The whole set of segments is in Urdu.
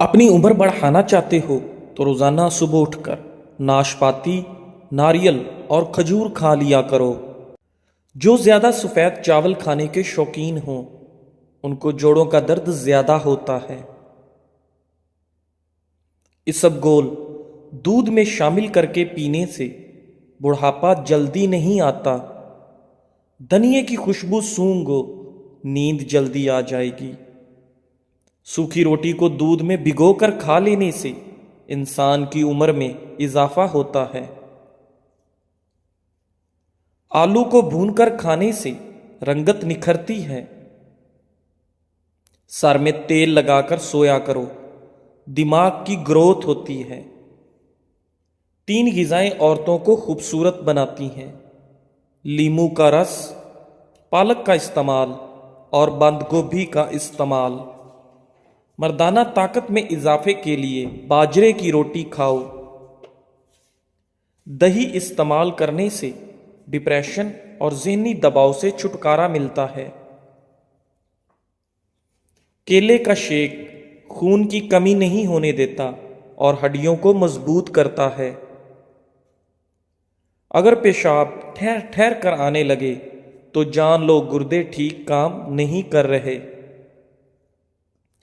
اپنی عمر بڑھانا چاہتے ہو تو روزانہ صبح اٹھ کر ناشپاتی، ناریل اور کھجور کھا لیا کرو۔ جو زیادہ سفید چاول کھانے کے شوقین ہوں ان کو جوڑوں کا درد زیادہ ہوتا ہے۔ اسبگول دودھ میں شامل کر کے پینے سے بڑھاپا جلدی نہیں آتا۔ دھنیے کی خوشبو سونگھو، نیند جلدی آ جائے گی۔ سوکھی روٹی کو دودھ میں بھگو کر کھا لینے سے انسان کی عمر میں اضافہ ہوتا ہے۔ آلو کو بھون کر کھانے سے رنگت نکھرتی ہے۔ سر میں تیل لگا کر سویا کرو، دماغ کی گروتھ ہوتی ہے۔ 3 غذائیں عورتوں کو خوبصورت بناتی ہیں: لیموں کا رس، پالک کا استعمال اور بند گوبھی کا استعمال۔ مردانہ طاقت میں اضافے کے لیے باجرے کی روٹی کھاؤ۔ دہی استعمال کرنے سے ڈپریشن اور ذہنی دباؤ سے چھٹکارا ملتا ہے۔ کیلے کا شیک خون کی کمی نہیں ہونے دیتا اور ہڈیوں کو مضبوط کرتا ہے۔ اگر پیشاب ٹھہر ٹھہر کر آنے لگے تو جان لو گردے ٹھیک کام نہیں کر رہے۔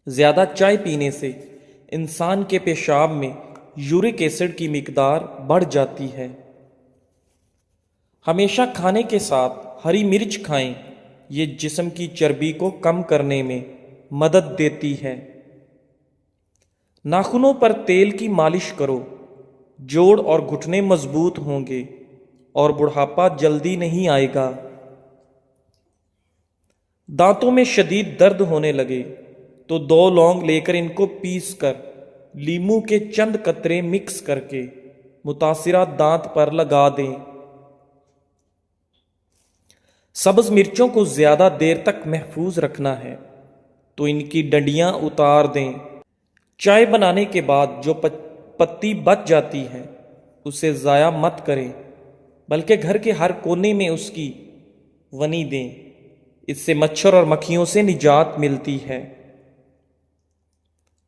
زیادہ چائے پینے سے انسان کے پیشاب میں یورک ایسڈ کی مقدار بڑھ جاتی ہے۔ ہمیشہ کھانے کے ساتھ ہری مرچ کھائیں، یہ جسم کی چربی کو کم کرنے میں مدد دیتی ہے۔ ناخنوں پر تیل کی مالش کرو، جوڑ اور گھٹنے مضبوط ہوں گے اور بڑھاپا جلدی نہیں آئے گا۔ دانتوں میں شدید درد ہونے لگے تو 2 لونگ لے کر ان کو پیس کر لیموں کے چند قطرے مکس کر کے متاثرہ دانت پر لگا دیں۔ سبز مرچوں کو زیادہ دیر تک محفوظ رکھنا ہے تو ان کی ڈنڈیاں اتار دیں۔ چائے بنانے کے بعد جو پتی بچ جاتی ہے اسے ضائع مت کریں، بلکہ گھر کے ہر کونے میں اس کی ونی دیں۔ اس سے مچھر اور مکھیوں سے نجات ملتی ہے۔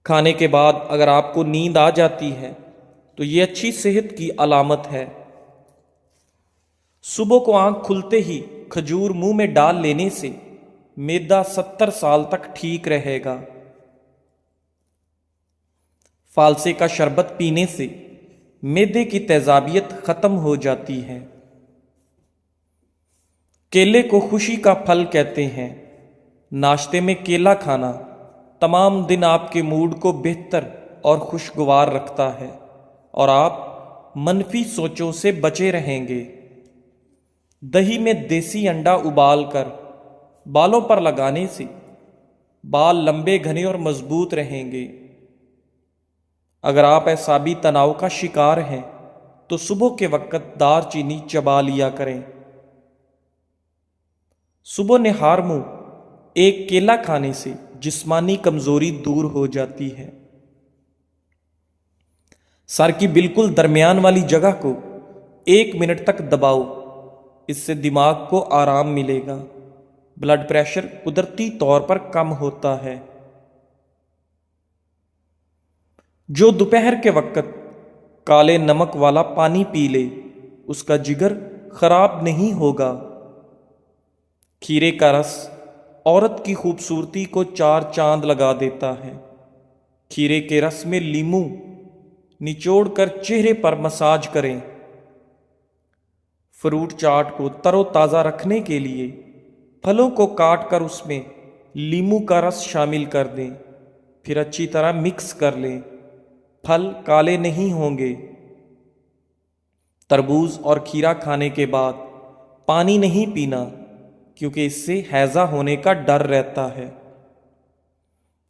کھانے کے بعد اگر آپ کو نیند آ جاتی ہے تو یہ اچھی صحت کی علامت ہے۔ صبح کو آنکھ کھلتے ہی کھجور منہ میں ڈال لینے سے معدہ 70 سال تک ٹھیک رہے گا۔ فالسے کا شربت پینے سے معدے کی تیزابیت ختم ہو جاتی ہے۔ کیلے کو خوشی کا پھل کہتے ہیں۔ ناشتے میں کیلا کھانا تمام دن آپ کے موڈ کو بہتر اور خوشگوار رکھتا ہے اور آپ منفی سوچوں سے بچے رہیں گے۔ دہی میں دیسی انڈا ابال کر بالوں پر لگانے سے بال لمبے گھنے اور مضبوط رہیں گے۔ اگر آپ اعصابی تناؤ کا شکار ہیں تو صبح کے وقت دار چینی چبا لیا کریں۔ صبح نہار منہ ایک کیلا کھانے سے جسمانی کمزوری دور ہو جاتی ہے۔ سر کی بالکل درمیان والی جگہ کو 1 منٹ تک دباؤ، اس سے دماغ کو آرام ملے گا۔ بلڈ پریشر قدرتی طور پر کم ہوتا ہے۔ جو دوپہر کے وقت کالے نمک والا پانی پی لے اس کا جگر خراب نہیں ہوگا۔ کھیرے کا رس عورت کی خوبصورتی کو 4 چاند لگا دیتا ہے۔ کھیرے کے رس میں لیموں نچوڑ کر چہرے پر مساج کریں۔ فروٹ چاٹ کو تر و تازہ رکھنے کے لیے پھلوں کو کاٹ کر اس میں لیموں کا رس شامل کر دیں، پھر اچھی طرح مکس کر لیں۔ پھل کالے نہیں ہوں گے۔ تربوز اور کھیرا کھانے کے بعد پانی نہیں پینا کیونکہ اس سے ہیضہ ہونے کا ڈر رہتا ہے۔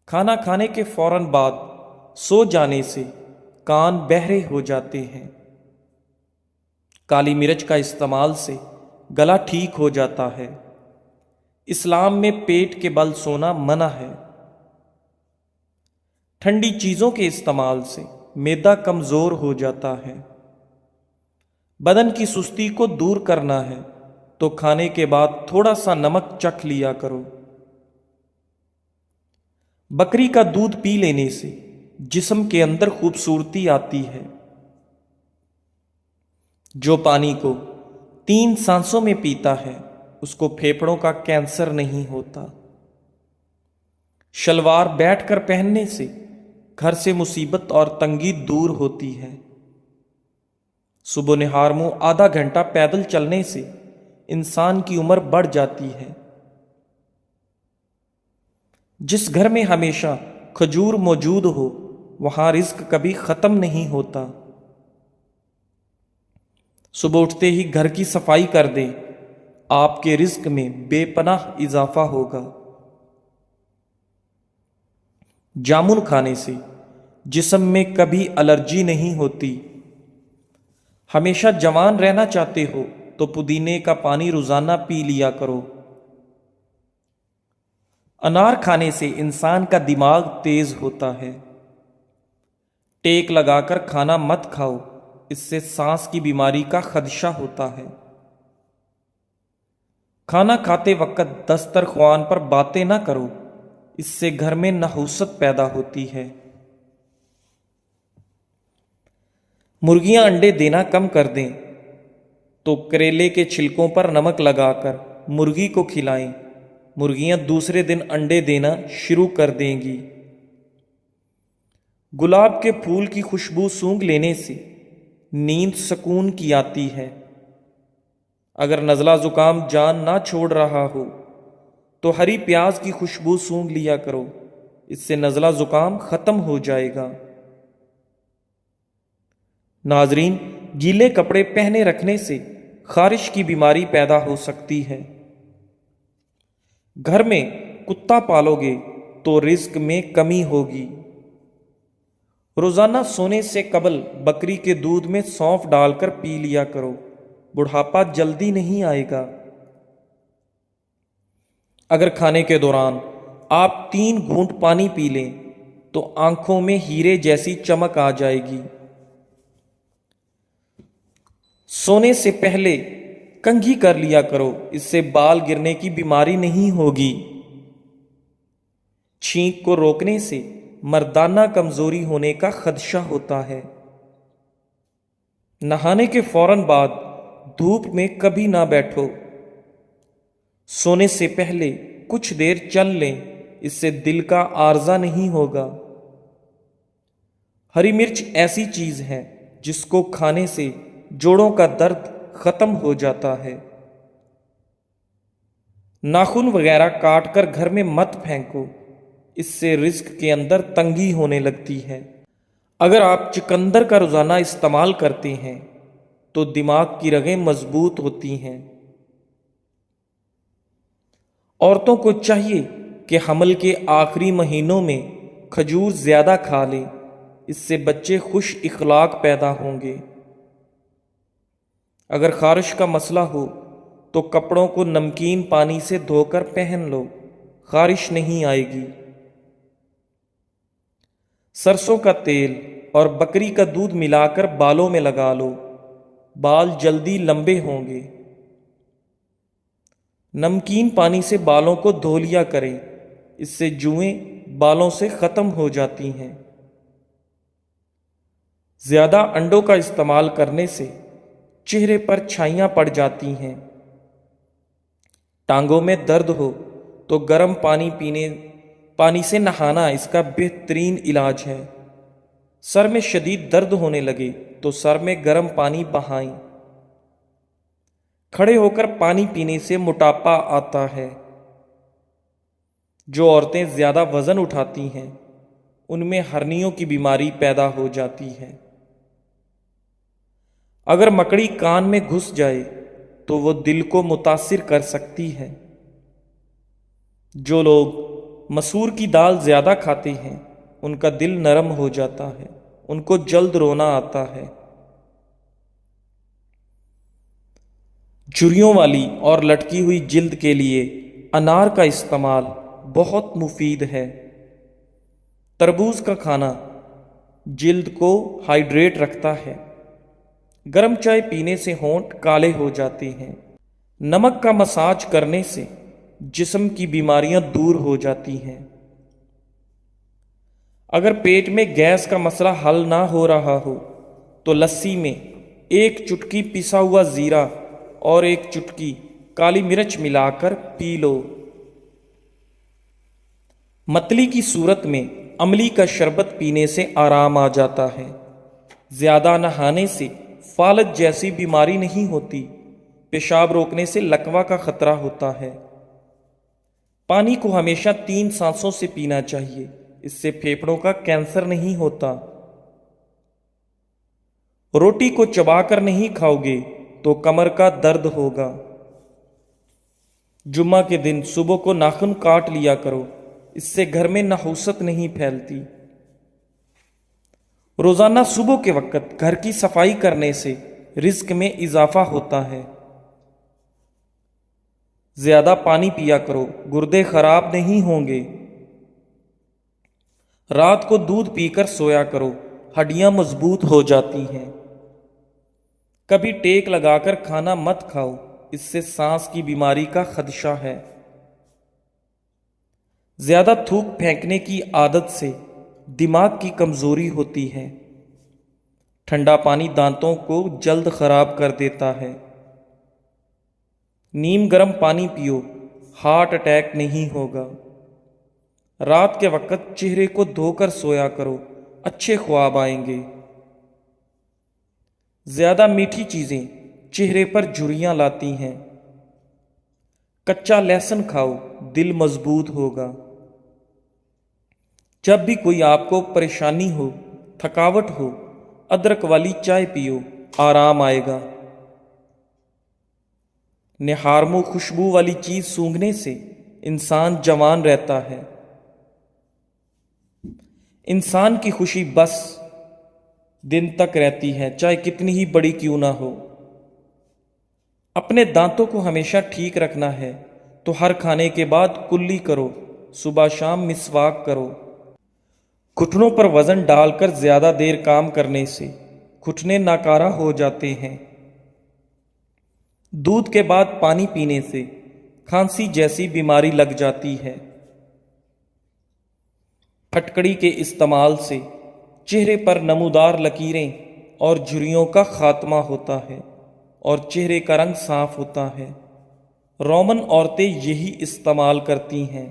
کھانا کھانے کے فوراً بعد سو جانے سے کان بہرے ہو جاتے ہیں۔ کالی مرچ کا استعمال سے گلا ٹھیک ہو جاتا ہے۔ اسلام میں پیٹ کے بل سونا منع ہے۔ ٹھنڈی چیزوں کے استعمال سے معدہ کمزور ہو جاتا ہے۔ بدن کی سستی کو دور کرنا ہے تو کھانے کے بعد تھوڑا سا نمک چکھ لیا کرو۔ بکری کا دودھ پی لینے سے جسم کے اندر خوبصورتی آتی ہے۔ جو پانی کو 3 سانسوں میں پیتا ہے اس کو پھیپھڑوں کا کینسر نہیں ہوتا۔ شلوار بیٹھ کر پہننے سے گھر سے مصیبت اور تنگی دور ہوتی ہے۔ صبح نہار منہ آدھا گھنٹہ پیدل چلنے سے انسان کی عمر بڑھ جاتی ہے۔ جس گھر میں ہمیشہ کھجور موجود ہو وہاں رزق کبھی ختم نہیں ہوتا۔ صبح اٹھتے ہی گھر کی صفائی کر دیں، آپ کے رزق میں بے پناہ اضافہ ہوگا۔ جامن کھانے سے جسم میں کبھی الرجی نہیں ہوتی۔ ہمیشہ جوان رہنا چاہتے ہو تو پودینے کا پانی روزانہ پی لیا کرو۔ انار کھانے سے انسان کا دماغ تیز ہوتا ہے۔ ٹیک لگا کر کھانا مت کھاؤ، اس سے سانس کی بیماری کا خدشہ ہوتا ہے۔ کھانا کھاتے وقت دسترخوان پر باتیں نہ کرو، اس سے گھر میں نحوست پیدا ہوتی ہے۔ مرغیاں انڈے دینا کم کر دیں تو کریلے کے چھلکوں پر نمک لگا کر مرغی کو کھلائیں، مرغیاں دوسرے دن انڈے دینا شروع کر دیں گی۔ گلاب کے پھول کی خوشبو سونگھ لینے سے نیند سکون کی آتی ہے۔ اگر نزلہ زکام جان نہ چھوڑ رہا ہو تو ہری پیاز کی خوشبو سونگھ لیا کرو، اس سے نزلہ زکام ختم ہو جائے گا۔ ناظرین، گیلے کپڑے پہنے رکھنے سے خارش کی بیماری پیدا ہو سکتی ہے۔ گھر میں کتا پالو گے تو رزق میں کمی ہوگی۔ روزانہ سونے سے قبل بکری کے دودھ میں سونف ڈال کر پی لیا کرو، بڑھاپا جلدی نہیں آئے گا۔ اگر کھانے کے دوران آپ 3 گھونٹ پانی پی لیں تو آنکھوں میں ہیرے جیسی چمک آ جائے گی۔ سونے سے پہلے کنگھی کر لیا کرو، اس سے بال گرنے کی بیماری نہیں ہوگی۔ چھینک کو روکنے سے مردانہ کمزوری ہونے کا خدشہ ہوتا ہے۔ نہانے کے فوراً بعد دھوپ میں کبھی نہ بیٹھو۔ سونے سے پہلے کچھ دیر چل لیں، اس سے دل کا عارضہ نہیں ہوگا۔ ہری مرچ ایسی چیز ہے جس کو کھانے سے جوڑوں کا درد ختم ہو جاتا ہے۔ ناخن وغیرہ کاٹ کر گھر میں مت پھینکو، اس سے رزق کے اندر تنگی ہونے لگتی ہے۔ اگر آپ چقندر کا روزانہ استعمال کرتے ہیں تو دماغ کی رگیں مضبوط ہوتی ہیں۔ عورتوں کو چاہیے کہ حمل کے آخری مہینوں میں کھجور زیادہ کھا لیں، اس سے بچے خوش اخلاق پیدا ہوں گے۔ اگر خارش کا مسئلہ ہو تو کپڑوں کو نمکین پانی سے دھو کر پہن لو، خارش نہیں آئے گی۔ سرسوں کا تیل اور بکری کا دودھ ملا کر بالوں میں لگا لو، بال جلدی لمبے ہوں گے۔ نمکین پانی سے بالوں کو دھو لیا کریں، اس سے جوئیں بالوں سے ختم ہو جاتی ہیں۔ زیادہ انڈوں کا استعمال کرنے سے چہرے پر چھائیاں پڑ جاتی ہیں۔ ٹانگوں میں درد ہو تو گرم پانی سے نہانا اس کا بہترین علاج ہے۔ سر میں شدید درد ہونے لگے تو سر میں گرم پانی بہائیں۔ کھڑے ہو کر پانی پینے سے موٹاپا آتا ہے۔ جو عورتیں زیادہ وزن اٹھاتی ہیں ان میں ہرنیوں کی بیماری پیدا ہو جاتی ہے۔ اگر مکڑی کان میں گھس جائے تو وہ دل کو متاثر کر سکتی ہے۔ جو لوگ مسور کی دال زیادہ کھاتے ہیں ان کا دل نرم ہو جاتا ہے، ان کو جلد رونا آتا ہے۔ جھریوں والی اور لٹکی ہوئی جلد کے لیے انار کا استعمال بہت مفید ہے۔ تربوز کا کھانا جلد کو ہائیڈریٹ رکھتا ہے۔ گرم چائے پینے سے ہونٹ کالے ہو جاتے ہیں۔ نمک کا مساج کرنے سے جسم کی بیماریاں دور ہو جاتی ہیں۔ اگر پیٹ میں گیس کا مسئلہ حل نہ ہو رہا ہو تو لسی میں 1 چٹکی پسا ہوا زیرہ اور 1 چٹکی کالی مرچ ملا کر پی لو۔ متلی کی صورت میں املی کا شربت پینے سے آرام آ جاتا ہے۔ زیادہ نہانے سے فالج جیسی بیماری نہیں ہوتی۔ پیشاب روکنے سے لکوہ کا خطرہ ہوتا ہے۔ پانی کو ہمیشہ 3 سانسوں سے پینا چاہیے، اس سے پھیپھڑوں کا کینسر نہیں ہوتا۔ روٹی کو چبا کر نہیں کھاؤ گے تو کمر کا درد ہوگا۔ جمعہ کے دن صبح کو ناخن کاٹ لیا کرو، اس سے گھر میں نحوست نہیں پھیلتی۔ روزانہ صبح کے وقت گھر کی صفائی کرنے سے رزق میں اضافہ ہوتا ہے۔ زیادہ پانی پیا کرو، گردے خراب نہیں ہوں گے۔ رات کو دودھ پی کر سویا کرو، ہڈیاں مضبوط ہو جاتی ہیں۔ کبھی ٹیک لگا کر کھانا مت کھاؤ، اس سے سانس کی بیماری کا خدشہ ہے۔ زیادہ تھوک پھینکنے کی عادت سے دماغ کی کمزوری ہوتی ہے۔ ٹھنڈا پانی دانتوں کو جلد خراب کر دیتا ہے۔ نیم گرم پانی پیو، ہارٹ اٹیک نہیں ہوگا۔ رات کے وقت چہرے کو دھو کر سویا کرو، اچھے خواب آئیں گے۔ زیادہ میٹھی چیزیں چہرے پر جھریاں لاتی ہیں۔ کچا لہسن کھاؤ، دل مضبوط ہوگا۔ جب بھی کوئی آپ کو پریشانی ہو، تھکاوٹ ہو، ادرک والی چائے پیو، آرام آئے گا۔ نہارمو خوشبو والی چیز سونگھنے سے انسان جوان رہتا ہے۔ انسان کی خوشی بس دن تک رہتی ہے، چاہے کتنی ہی بڑی کیوں نہ ہو۔ اپنے دانتوں کو ہمیشہ ٹھیک رکھنا ہے تو ہر کھانے کے بعد کلی کرو، صبح شام مسواک کرو۔ گھٹنوں پر وزن ڈال کر زیادہ دیر کام کرنے سے گھٹنے ناکارہ ہو جاتے ہیں۔ دودھ کے بعد پانی پینے سے کھانسی جیسی بیماری لگ جاتی ہے۔ پھٹکڑی کے استعمال سے چہرے پر نمودار لکیریں اور جھریوں کا خاتمہ ہوتا ہے اور چہرے کا رنگ صاف ہوتا ہے۔ رومن عورتیں یہی استعمال کرتی ہیں۔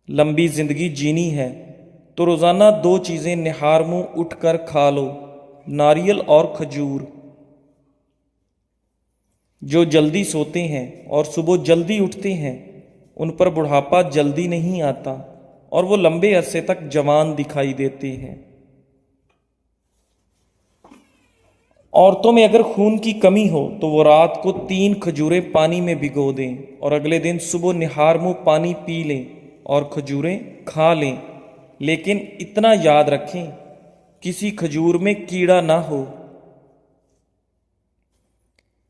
لمبی زندگی جینی ہے تو روزانہ 2 چیزیں نہار منہ اٹھ کر کھا لو، ناریل اور کھجور۔ جو جلدی سوتے ہیں اور صبح جلدی اٹھتے ہیں ان پر بڑھاپا جلدی نہیں آتا اور وہ لمبے عرصے تک جوان دکھائی دیتے ہیں۔ عورتوں میں اگر خون کی کمی ہو تو وہ رات کو 3 کھجوریں پانی میں بھگو دیں اور اگلے دن صبح نہار منہ پانی پی لیں اور کھجوریں کھا لیں، لیکن اتنا یاد رکھیں کسی کھجور میں کیڑا نہ ہو۔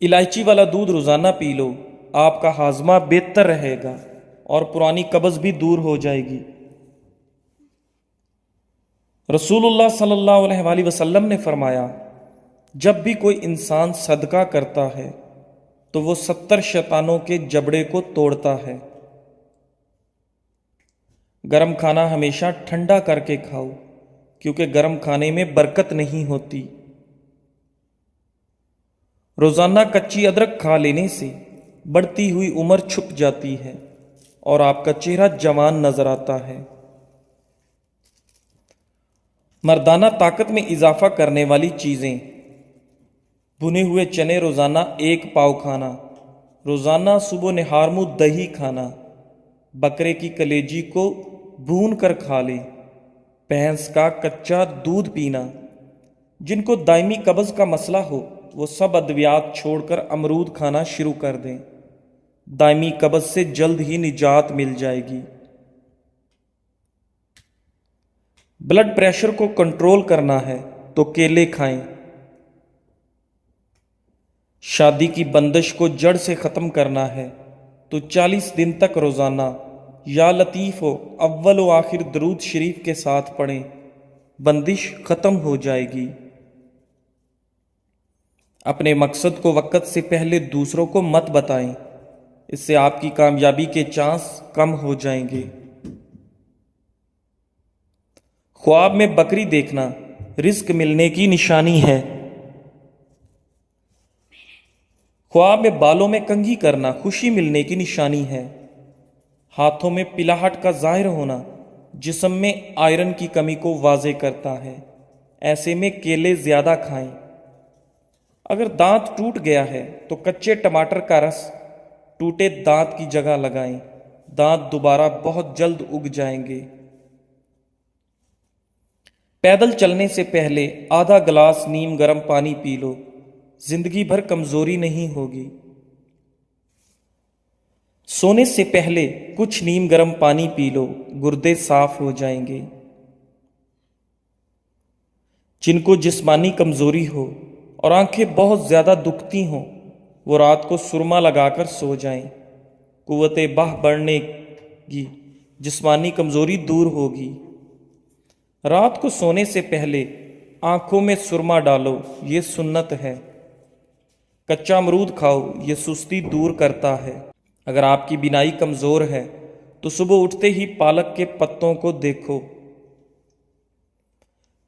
الائچی والا دودھ روزانہ پی لو، آپ کا ہاضمہ بہتر رہے گا اور پرانی قبض بھی دور ہو جائے گی۔ رسول اللہ صلی اللہ علیہ وآلہ وسلم نے فرمایا، جب بھی کوئی انسان صدقہ کرتا ہے تو وہ 70 شیطانوں کے جبڑے کو توڑتا ہے۔ گرم کھانا ہمیشہ ٹھنڈا کر کے کھاؤ کیونکہ گرم کھانے میں برکت نہیں ہوتی۔ روزانہ کچی ادرک کھا لینے سے بڑھتی ہوئی عمر چھپ جاتی ہے اور آپ کا چہرہ جوان نظر آتا ہے۔ مردانہ طاقت میں اضافہ کرنے والی چیزیں: بھنے ہوئے چنے روزانہ 1 پاؤ کھانا، روزانہ صبح نہار منہ دہی کھانا، بکرے کی کلیجی کو بھون کر کھا لیں، بھینس کا کچا دودھ پینا۔ جن کو دائمی قبض کا مسئلہ ہو وہ سب ادویات چھوڑ کر امرود کھانا شروع کر دیں، دائمی قبض سے جلد ہی نجات مل جائے گی۔ بلڈ پریشر کو کنٹرول کرنا ہے تو کیلے کھائیں۔ شادی کی بندش کو جڑ سے ختم کرنا ہے تو 40 دن تک روزانہ یا لطیف و اول و آخر درود شریف کے ساتھ پڑھیں، بندش ختم ہو جائے گی۔ اپنے مقصد کو وقت سے پہلے دوسروں کو مت بتائیں، اس سے آپ کی کامیابی کے چانس کم ہو جائیں گے۔ خواب میں بکری دیکھنا رزق ملنے کی نشانی ہے۔ خواب میں بالوں میں کنگھی کرنا خوشی ملنے کی نشانی ہے۔ ہاتھوں میں پلاہٹ کا ظاہر ہونا جسم میں آئرن کی کمی کو واضح کرتا ہے۔ ایسے میں کیلے زیادہ کھائیں۔ اگر دانت ٹوٹ گیا ہے تو کچے ٹماٹر کا رس ٹوٹے دانت کی جگہ لگائیں، دانت دوبارہ بہت جلد اگ جائیں گے۔ پیدل چلنے سے پہلے آدھا گلاس نیم گرم پانی پی لو، زندگی بھر کمزوری نہیں ہوگی۔ سونے سے پہلے کچھ نیم گرم پانی پی لو، گردے صاف ہو جائیں گے۔ جن کو جسمانی کمزوری ہو اور آنکھیں بہت زیادہ دکھتی ہوں وہ رات کو سرما لگا کر سو جائیں، قوت بہ بڑھنے گی، جسمانی کمزوری دور ہوگی۔ رات کو سونے سے پہلے آنکھوں میں سرما ڈالو، یہ سنت ہے۔ کچا امرود کھاؤ، یہ سستی دور کرتا ہے۔ اگر آپ کی بینائی کمزور ہے تو صبح اٹھتے ہی پالک کے پتوں کو دیکھو۔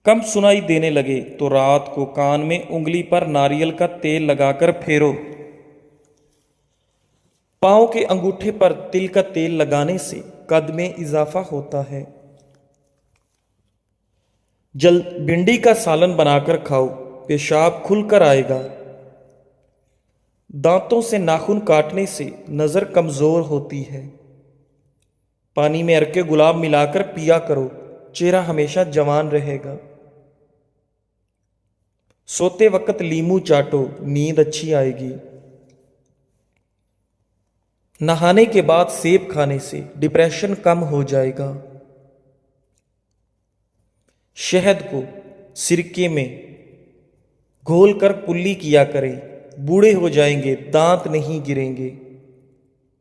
کم سنائی دینے لگے تو رات کو کان میں انگلی پر ناریل کا تیل لگا کر پھیرو۔ پاؤں کے انگوٹھے پر تل کا تیل لگانے سے قد میں اضافہ ہوتا ہے۔ جلد بھنڈی کا سالن بنا کر کھاؤ، پیشاب کھل کر آئے گا۔ دانتوں سے ناخن کاٹنے سے نظر کمزور ہوتی ہے۔ پانی میں ارکے گلاب ملا کر پیا کرو، چہرہ ہمیشہ جوان رہے گا۔ سوتے وقت لیموں چاٹو، نیند اچھی آئے گی۔ نہانے کے بعد سیب کھانے سے ڈپریشن کم ہو جائے گا۔ شہد کو سرکے میں گھول کر کلی کیا کریں، بوڑھے ہو جائیں گے، دانت نہیں گریں گے۔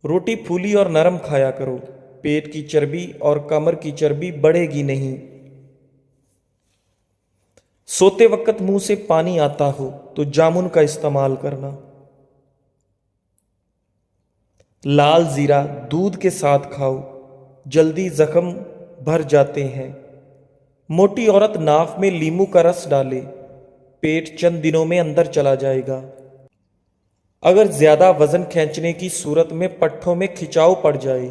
روٹی پھولی اور نرم کھایا کرو، پیٹ کی چربی اور کمر کی چربی بڑھے گی نہیں۔ سوتے وقت منہ سے پانی آتا ہو تو جامن کا استعمال کرنا۔ لال زیرہ دودھ کے ساتھ کھاؤ، جلدی زخم بھر جاتے ہیں۔ موٹی عورت ناف میں لیموں کا رس ڈالے، پیٹ چند دنوں میں اندر چلا جائے گا۔ اگر زیادہ وزن کھینچنے کی صورت میں پٹھوں میں کھچاؤ پڑ جائے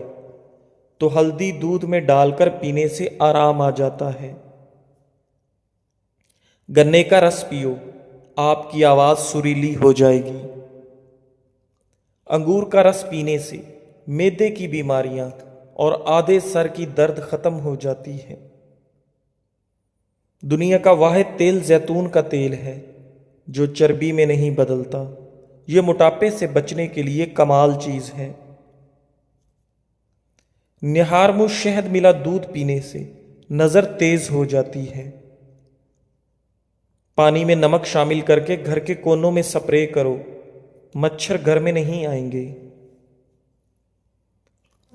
تو ہلدی دودھ میں ڈال کر پینے سے آرام آ جاتا ہے۔ گنے کا رس پیو، آپ کی آواز سریلی ہو جائے گی۔ انگور کا رس پینے سے معدے کی بیماریاں اور آدھے سر کی درد ختم ہو جاتی ہے۔ دنیا کا واحد تیل زیتون کا تیل ہے جو چربی میں نہیں بدلتا۔ یہ موٹاپے سے بچنے کے لیے کمال چیز ہے۔ نہار منہ شہد ملا دودھ پینے سے نظر تیز ہو جاتی ہے۔ پانی میں نمک شامل کر کے گھر کے کونوں میں سپرے کرو، مچھر گھر میں نہیں آئیں گے۔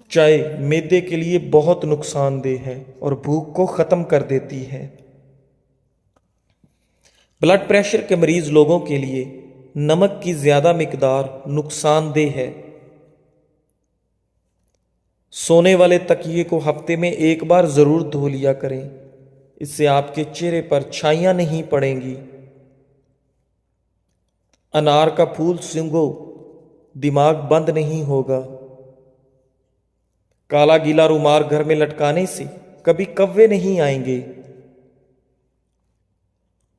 چائے معدے کے لیے بہت نقصان دہ ہے اور بھوک کو ختم کر دیتی ہے۔ بلڈ پریشر کے مریض لوگوں کے لیے نمک کی زیادہ مقدار نقصان دہ ہے۔ سونے والے تکیے کو ہفتے میں ایک بار ضرور دھو لیا کریں، اس سے آپ کے چہرے پر چھائیاں نہیں پڑیں گی۔ انار کا پھول سونگھو، دماغ بند نہیں ہوگا۔ کالا گیلا رومال گھر میں لٹکانے سے کبھی کوے نہیں آئیں گے۔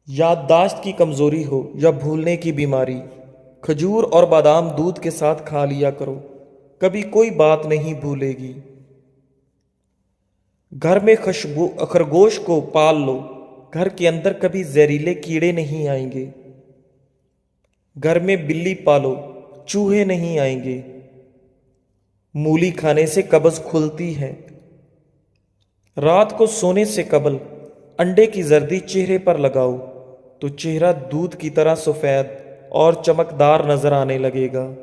یادداشت کی کمزوری ہو یا بھولنے کی بیماری، کھجور اور بادام دودھ کے ساتھ کھا لیا کرو، کبھی کوئی بات نہیں بھولے گی۔ گھر میں خرگوش کو پال لو، گھر کے اندر کبھی زہریلے کیڑے نہیں آئیں گے۔ گھر میں بلی پالو، چوہے نہیں آئیں گے۔ مولی کھانے سے قبض کھلتی ہے۔ رات کو سونے سے قبل انڈے کی زردی چہرے پر لگاؤ تو چہرہ دودھ کی طرح سفید اور چمکدار نظر آنے لگے گا۔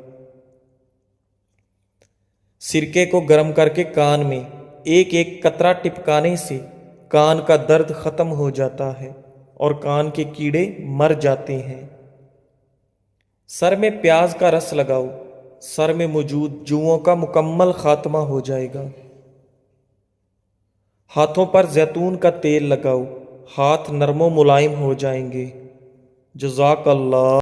سرکے کو گرم کر کے کان میں ایک ایک قطرہ ٹپکانے سے کان کا درد ختم ہو جاتا ہے اور کان کے کیڑے مر جاتے ہیں۔ سر میں پیاز کا رس لگاؤ، سر میں موجود جوؤں کا مکمل خاتمہ ہو جائے گا۔ ہاتھوں پر زیتون کا تیل لگاؤ، ہاتھ نرم و ملائم ہو جائیں گے۔ جزاک اللہ۔